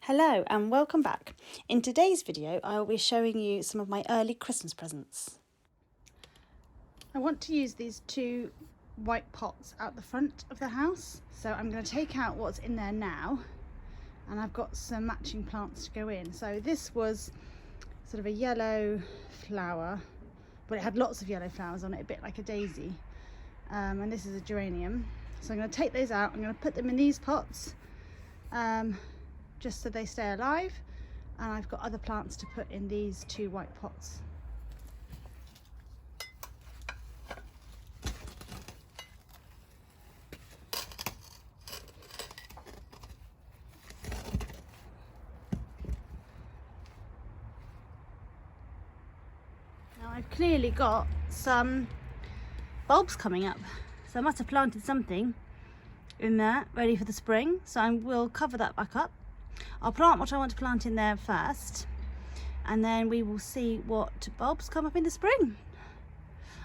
Hello and welcome back. In today's video I will be showing you some of my early Christmas presents. I want to use these two white pots out the front of the house, so I'm going to take out what's in there now, and I've got some matching plants to go in. So this was sort of a yellow flower, but it had lots of yellow flowers on it, a bit like a daisy, and this is a geranium. So I'm going to take those out, I'm going to put them in these pots just so they stay alive, and I've got other plants to put in these two white pots. Now I've clearly got some bulbs coming up, so I must have planted something in there ready for the spring, so I will cover that back up. I'll plant what I want to plant in there first, and then we will see what bulbs come up in the spring.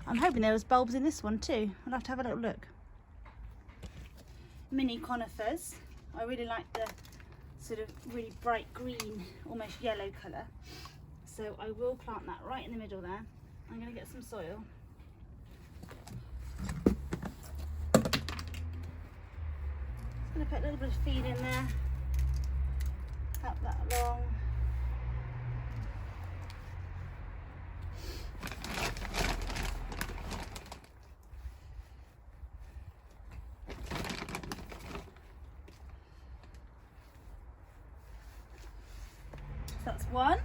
I'm hoping there was bulbs in this one too. I'll have to have a little look. Mini conifers. I really like the sort of really bright green, almost yellow colour. So I will plant that right in the middle there. I'm going to get some soil. Just going to put a little bit of feed in there. Help that along. So that's one.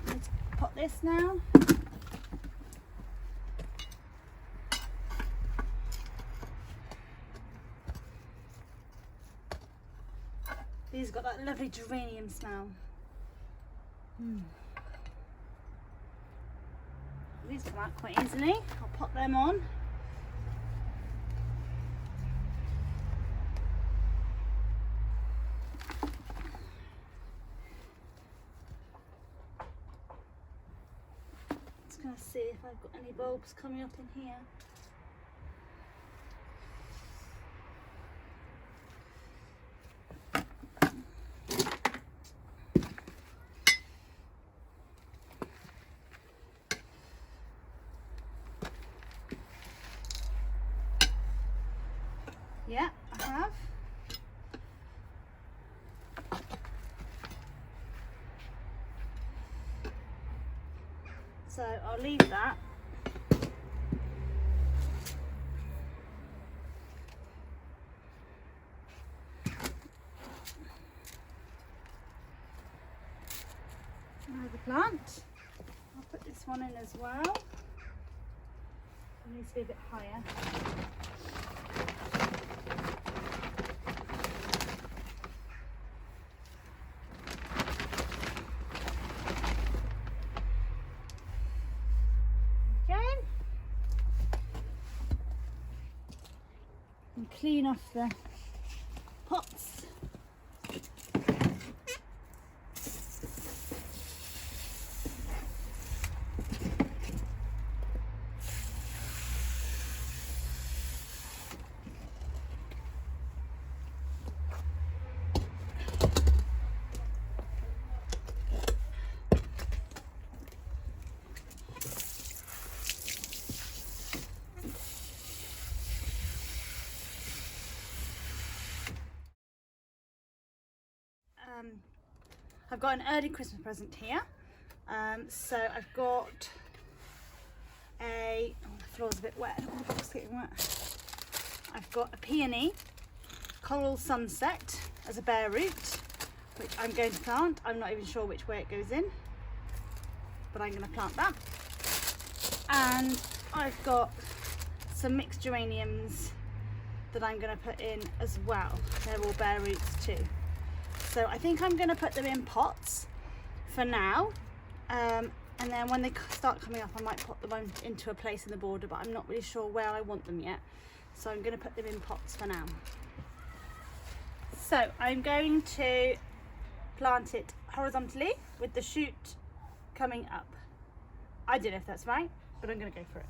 Let's pot this now. These got that lovely geranium smell. These come out quite easily. I'll pop them on. Just going to see if I've got any bulbs coming up in here. Yeah, I have. So I'll leave that. Another plant. I'll put this one in as well. It needs to be a bit higher. And clean off the pots. I've got an early Christmas present here. So I've got the floor's a bit wet, the box is getting wet. I've got a peony, coral sunset as a bare root, which I'm going to plant. I'm not even sure which way it goes in, but I'm going to plant that. And I've got some mixed geraniums that I'm going to put in as well. They're all bare roots too. So I think I'm going to put them in pots for now, and then when they start coming up I might put them into a place in the border, but I'm not really sure where I want them yet. So I'm going to put them in pots for now. So I'm going to plant it horizontally with the shoot coming up. I don't know if that's right, but I'm going to go for it.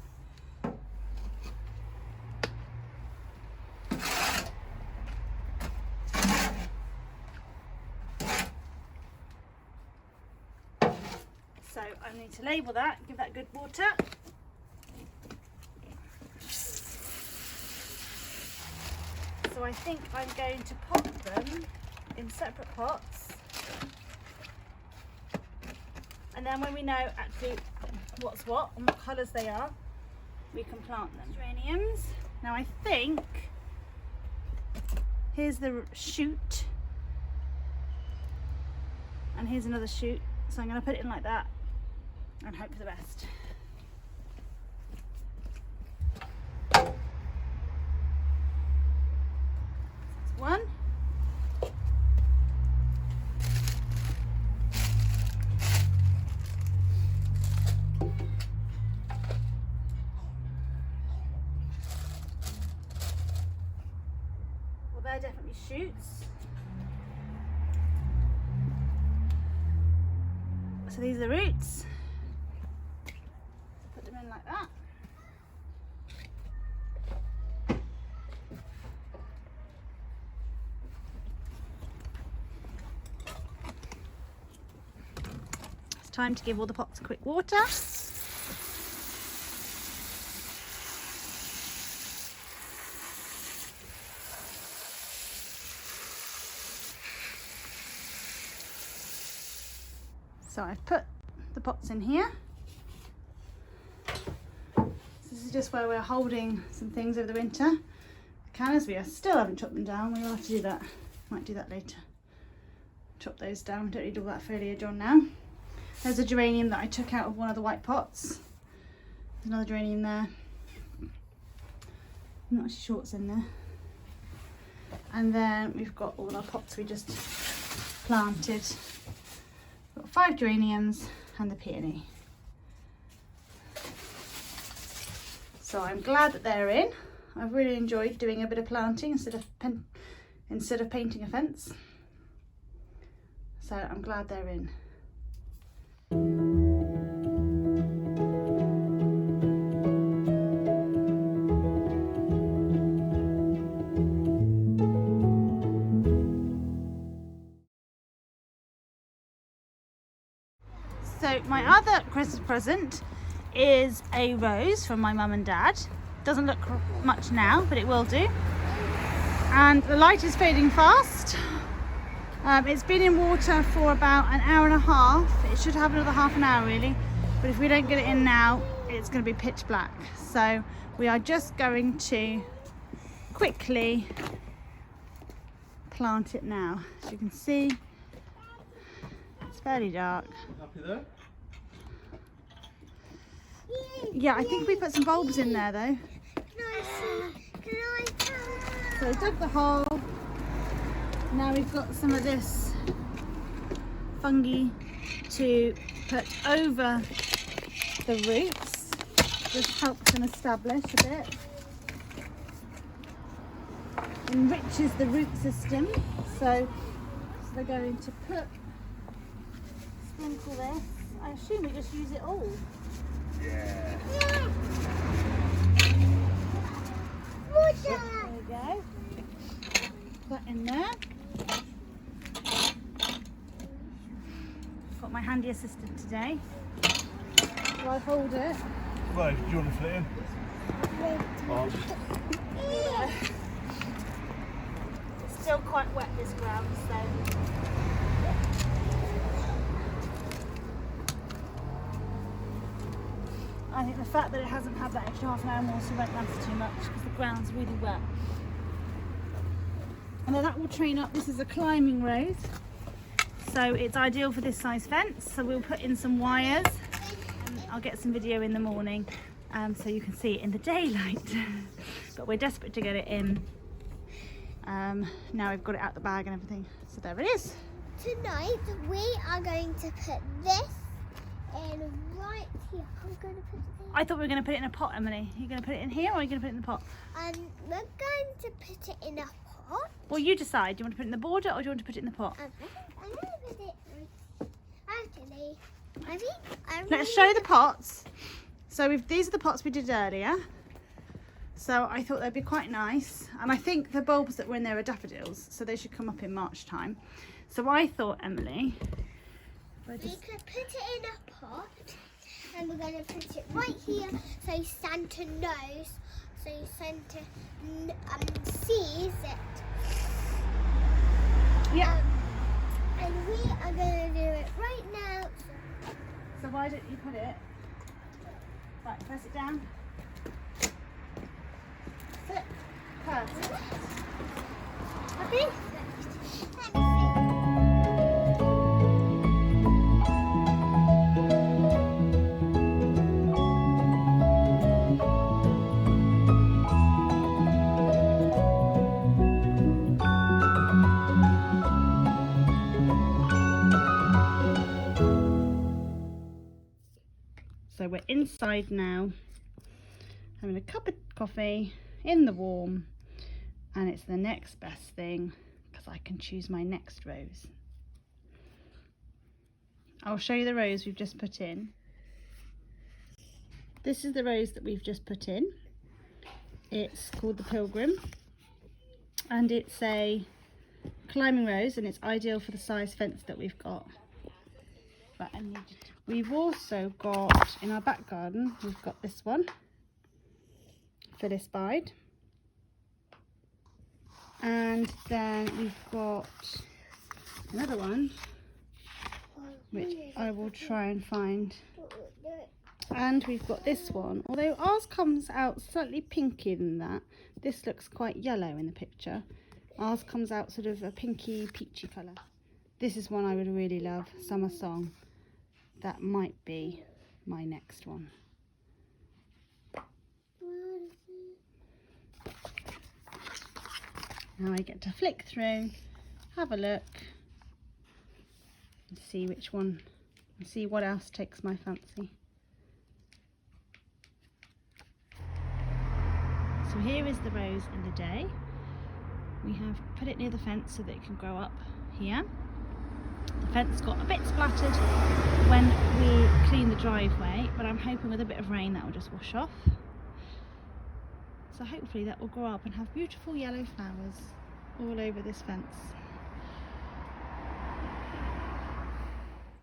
So I need to label that, give that good water. So I think I'm going to pot them in separate pots. And then when we know actually what's what and what colours they are, we can plant them. Geraniums. Now I think, here's the shoot. And here's another shoot. So I'm going to put it in like that and hope for the best. That's one. Well, they're definitely shoots. So these are the roots. Put them in like that. It's time to give all the pots a quick water. So I've put the pots in here. This is just where we're holding some things over the winter. The cannas, we still haven't chopped them down. We will have to do that. Might do that later. Chop those down. Don't need all that foliage on now. There's a geranium that I took out of one of the white pots. There's another geranium there. I'm not actually sure what's in there. And then we've got all our pots we just planted. 5 geraniums and the peony. So I'm glad that they're in. I've really enjoyed doing a bit of planting instead of painting a fence. So I'm glad they're in. So my other Christmas present is a rose from my mum and dad. Doesn't look much now, but it will do. And the light is fading fast. It's been in water for about an hour and a half. It should have another half an hour really, but if we don't get it in now, it's going to be pitch black. So we are just going to quickly plant it now. As you can see, it's fairly dark. Happy there? Yeah, I think we put some bulbs in there though. So dug the hole. Now we've got some of this fungi to put over the roots. Just helps them establish a bit. Enriches the root system. So they're going to sprinkle this. I assume we just use it all. Yeah. There we go. Put that in there. Got my handy assistant today. Will I hold it? Right, do you want to fit in? It's still quite wet this ground, so. I think the fact that it hasn't had that extra half an hour more so won't matter too much because the ground's really wet. And then that will train up. This is a climbing rose, so it's ideal for this size fence. So we'll put in some wires and I'll get some video in the morning so you can see it in the daylight. But we're desperate to get it in. Now we've got it out the bag and everything. So there it is. Tonight we are going to put this in right here. I'm going to put it in. I thought we were going to put it in a pot, Emily. Are you going to put it in here or are you going to put it in the pot? We're going to put it in a pot. Well, you decide. Do you want to put it in the border or do you want to put it in the pot? I'm going to put it actually. Let's show the pots. So these are the pots we did earlier. So I thought they'd be quite nice. And I think the bulbs that were in there are daffodils, so they should come up in March time. So I thought, Emily, We could put it in a pot, and we're going to put it right here so Santa knows, so Santa sees it. Yeah. And we are going to do it right now. So why don't you put it? Right, press it down. That's it. Perfect. Happy? So we're inside now, having a cup of coffee in the warm, and it's the next best thing because I can choose my next rose. I'll show you the rose we've just put in. This is the rose that we've just put in. It's called the Pilgrim, and it's a climbing rose, and it's ideal for the size fence that we've got. But we've also got, in our back garden, we've got this one, Phyllis Bide. And then we've got another one, which I will try and find. And we've got this one, although ours comes out slightly pinky than that. This looks quite yellow in the picture. Ours comes out sort of a pinky peachy colour. This is one I would really love, Summer Song. That might be my next one. Now I get to flick through, have a look, and see which one, and see what else takes my fancy. So here is the rose in the day. We have put it near the fence so that it can grow up here. The fence got a bit splattered when we cleaned the driveway, but I'm hoping with a bit of rain that will just wash off. So hopefully that will grow up and have beautiful yellow flowers all over this fence.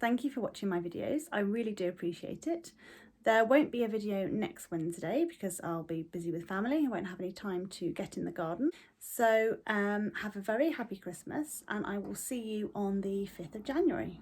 Thank you for watching my videos. I really do appreciate it. There won't be a video next Wednesday because I'll be busy with family. I won't have any time to get in the garden. So have a very happy Christmas, and I will see you on the 5th of January.